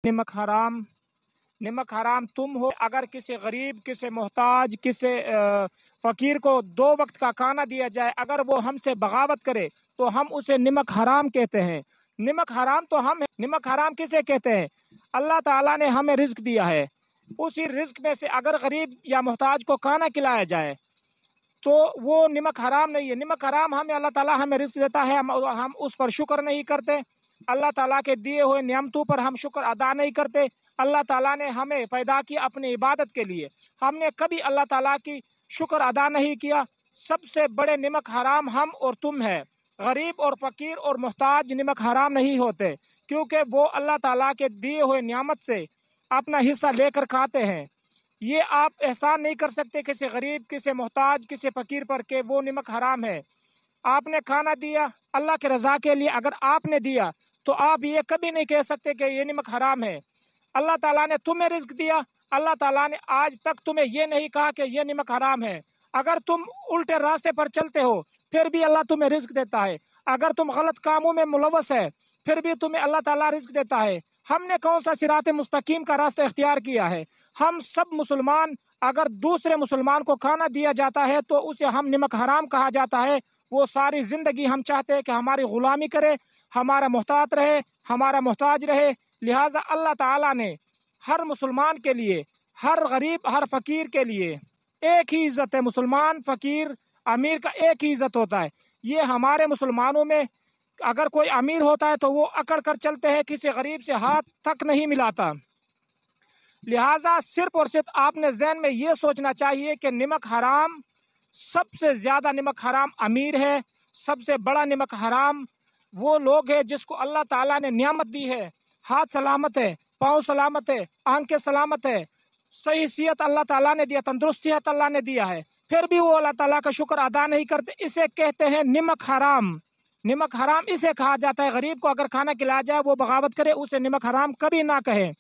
نمک حرام تم ہو اگر کسی غریب، کسی محتاج، کسی فقیر کو 2 وقت کا کھانا دیا جائے، اگر وہ ہم سے بغاوت کرے تو ہم اسے نمک حرام کہتے ہیں۔ نمک حرام تو ہم ہیں۔ نمک حرام کسے کہتے ہیں؟ اللہ تعالیٰ نے ہمیں رزق دیا ہے، اسی رزق میں سے اگر غریب یا محتاج کو کھانا کھلایا جائے تو وہ نمک حرام نہیں ہے۔ نمک حرام ہمیں اللہ تعالیٰ ہمیں رزق دیتا ہے، ہم اس پر شکر نہیں کرتے، اللہ تعالیٰ کے دیے ہوئے نعمتوں پر ہم شکر ادا نہیں کرتے۔ اللہ تعالیٰ نے ہمیں پیدا کیا اپنی عبادت کے لیے، ہم نے کبھی اللہ تعالیٰ کی شکر ادا نہیں کیا۔ سب سے بڑے نمک حرام ہم اور تم ہے۔ غریب اور فقیر اور محتاج نمک حرام نہیں ہوتے، کیونکہ وہ اللہ تعالیٰ کے دیے ہوئے نعمت سے اپنا حصہ لے کر کھاتے ہیں۔ یہ آپ احسان نہیں کر سکتے کسی غریب، کسی محتاج، کسی فقیر پر کہ وہ نمک حرام ہے۔ آپ نے کھانا دیا اللہ کے رضا کے لیے، اگر آپ نے دیا تو آپ یہ کبھی نہیں کہہ سکتے کہ یہ نمک حرام ہے۔ اللہ تعالیٰ نے تمہیں رزق دیا، اللہ تعالیٰ نے آج تک تمہیں یہ نہیں کہا کہ یہ نمک حرام ہے۔ اگر تم الٹے راستے پر چلتے ہو پھر بھی اللہ تمہیں رزق دیتا ہے، اگر تم غلط کاموں میں ملوث ہے پھر بھی تمہیں اللہ تعالیٰ رزق دیتا ہے۔ ہم نے کون سا صراط مستقیم کا راستہ اختیار کیا ہے؟ ہم سب مسلمان، اگر دوسرے مسلمان کو کھانا دیا جاتا ہے تو اسے ہم نمک حرام کہا جاتا ہے۔ وہ ساری زندگی ہم چاہتے ہیں کہ ہماری غلامی کرے، ہمارا محتاط رہے، ہمارا محتاج رہے۔ لہٰذا اللہ تعالیٰ نے ہر مسلمان کے لیے، ہر غریب، ہر فقیر کے لیے ایک ہی عزت ہے۔ مسلمان، فقیر، امیر کا ایک ہی عزت ہوتا ہے۔ یہ ہمارے مسلمانوں میں اگر کوئی امیر ہوتا ہے تو وہ اکڑ کر چلتے ہیں، کسی غریب سے ہاتھ تک نہیں ملاتا۔ لہٰذا صرف اور صرف آپ نے ذہن میں یہ سوچنا چاہیے کہ نمک حرام، سب سے زیادہ نمک حرام امیر ہے۔ سب سے بڑا نمک حرام وہ لوگ ہیں جس کو اللہ تعالیٰ نے نعمت دی ہے، ہاتھ سلامت ہے، پاؤں سلامت ہے، آنکھیں سلامت ہے، صحیح صحت اللہ تعالیٰ نے دیا، تندرستی اللہ نے دیا ہے، پھر بھی وہ اللہ تعالیٰ کا شکر ادا نہیں کرتے۔ اسے کہتے ہیں نمک حرام۔ نمک حرام اسے کہا جاتا ہے۔ غریب کو اگر کھانا کھلایا جائے وہ بغاوت کرے، اسے نمک حرام کبھی نہ کہیں۔